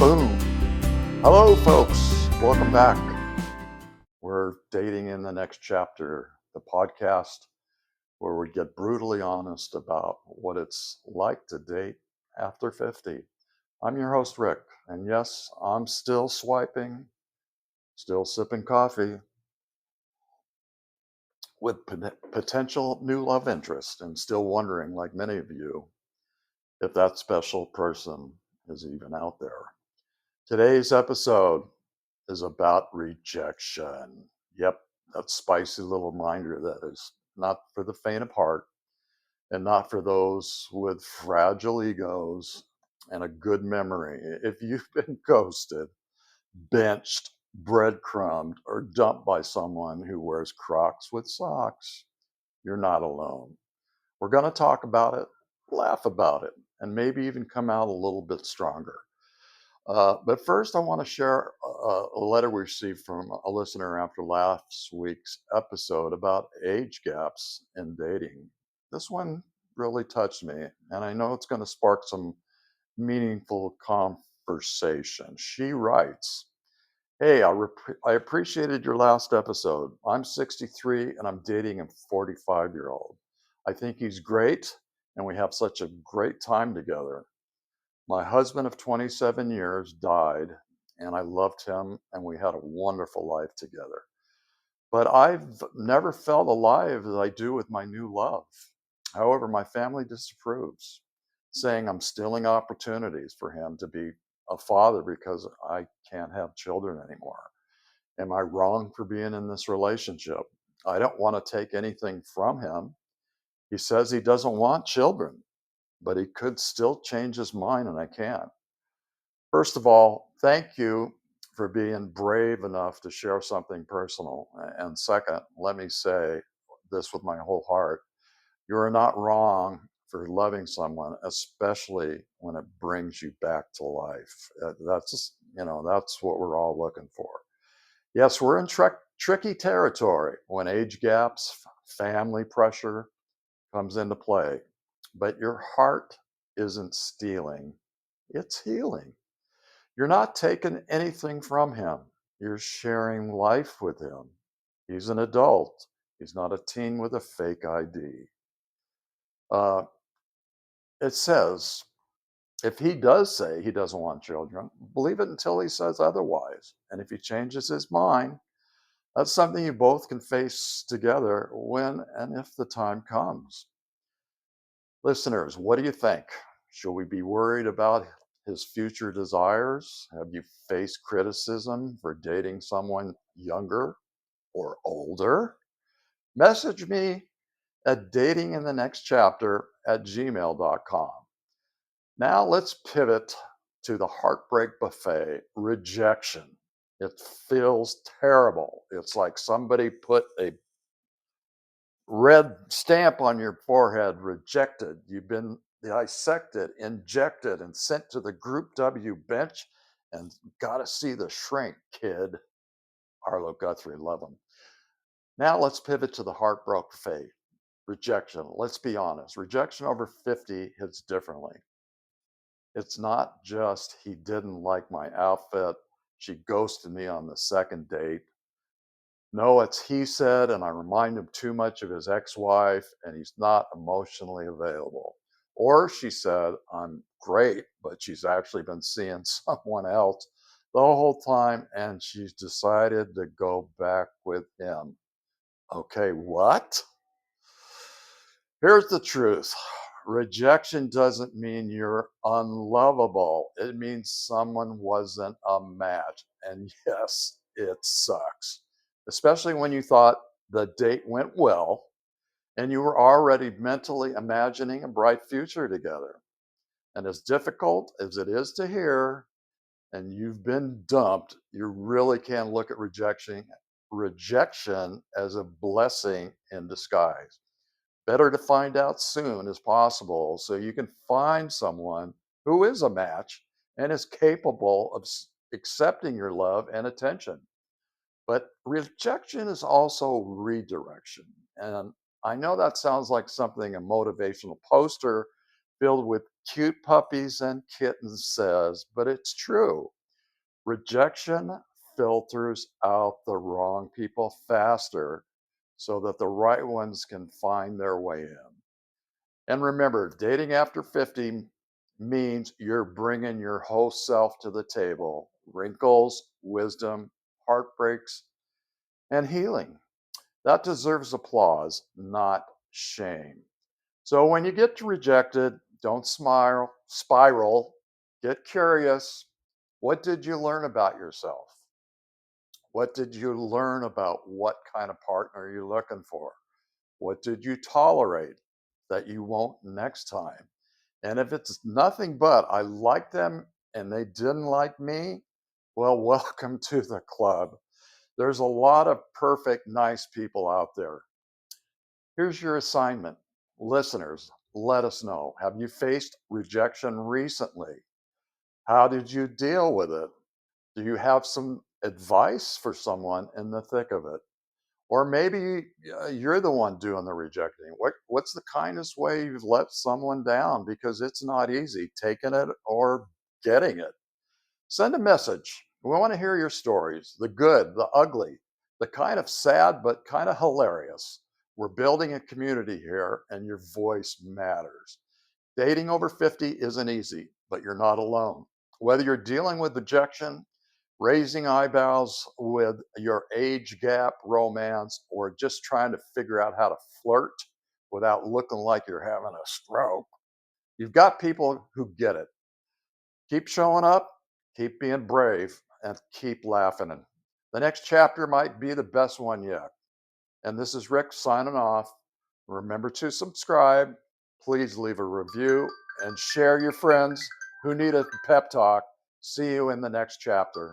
Boom. Hello, folks. Welcome back. We're dating in the next chapter, the podcast where we get brutally honest about what it's like to date after 50. I'm your host, Rick. And yes, I'm still swiping, still sipping coffee with potential new love interest, and still wondering, like many of you, if that special person is even out there. Today's episode is about rejection. Yep, that spicy little reminder that is not for the faint of heart and not for those with fragile egos and a good memory. If you've been ghosted, benched, breadcrumbed, or dumped by someone who wears Crocs with socks, you're not alone. We're going to talk about it, laugh about it, and maybe even come out a little bit stronger. But first, I want to share a letter we received from a listener after last week's episode about age gaps in dating. This one really touched me, and I know it's going to spark some meaningful conversation. She writes, Hey, I appreciated your last episode. I'm 63 and I'm dating a 45-year-old. I think he's great, and we have such a great time together. My husband of 27 years died, and I loved him, and we had a wonderful life together. But I've never felt alive as I do with my new love. However, my family disapproves, saying I'm stealing opportunities for him to be a father because I can't have children anymore. Am I wrong for being in this relationship? I don't want to take anything from him. He says he doesn't want children, but he could still change his mind, and I can't. First of all, thank you for being brave enough to share something personal. And second, let me say this with my whole heart. You are not wrong for loving someone, especially when it brings you back to life. That's what we're all looking for. Yes, we're in tricky territory when age gaps, family pressure comes into play. But your heart isn't stealing, it's healing. You're not taking anything from him. You're sharing life with him. He's an adult. He's not a teen with a fake ID. Uh, it says, if he does say he doesn't want children, believe it until he says otherwise. And if he changes his mind, that's something you both can face together when and if the time comes. Listeners, what do you think? Should we be worried about his future desires? Have you faced criticism for dating someone younger or older? Message me at datinginthenextchapter@gmail.com. Now let's pivot to the heartbreak buffet, rejection. It feels terrible. It's like somebody put a red stamp on your forehead, rejected. You've been dissected, injected, and sent to the Group W bench, and got to see the shrink, kid. Arlo Guthrie, love him. Now let's pivot to the heartbreak phase. Rejection. Let's be honest. Rejection over 50 hits differently. It's not just he didn't like my outfit, she ghosted me on the second date. No, it's he said, and I remind him too much of his ex wife, and he's not emotionally available. Or she said, I'm great, but she's actually been seeing someone else the whole time, and she's decided to go back with him. Okay, what? Here's the truth. Rejection doesn't mean you're unlovable. It means someone wasn't a match. And yes, it sucks, especially when you thought the date went well and you were already mentally imagining a bright future together. And as difficult as it is to hear, and you've been dumped, you really can look at rejection as a blessing in disguise. Better to find out soon as possible so you can find someone who is a match and is capable of accepting your love and attention. But rejection is also redirection. And I know that sounds like something a motivational poster filled with cute puppies and kittens says, but it's true. Rejection filters out the wrong people faster so that the right ones can find their way in. And remember, dating after 50 means you're bringing your whole self to the table: wrinkles, wisdom, heartbreaks, and healing. That deserves applause, not shame. So when you get rejected, don't spiral, get curious. What did you learn about yourself? What did you learn about what kind of partner you're looking for? What did you tolerate that you won't next time? And if it's nothing but I like them and they didn't like me, well, welcome to the club. There's a lot of perfect, nice people out there. Here's your assignment. Listeners, let us know. Have you faced rejection recently? How did you deal with it? Do you have some advice for someone in the thick of it? Or maybe you're the one doing the rejecting. What's the kindest way you've let someone down? Because it's not easy taking it or getting it. Send a message. We want to hear your stories, the good, the ugly, the kind of sad, but kind of hilarious. We're building a community here, and your voice matters. Dating over 50 isn't easy, but you're not alone. Whether you're dealing with rejection, raising eyebrows with your age gap romance, or just trying to figure out how to flirt without looking like you're having a stroke, you've got people who get it. Keep showing up, keep being brave, and keep laughing. And the next chapter might be the best one yet. And this is Rick signing off. Remember to subscribe. Please leave a review and share your friends who need a pep talk. See you in the next chapter.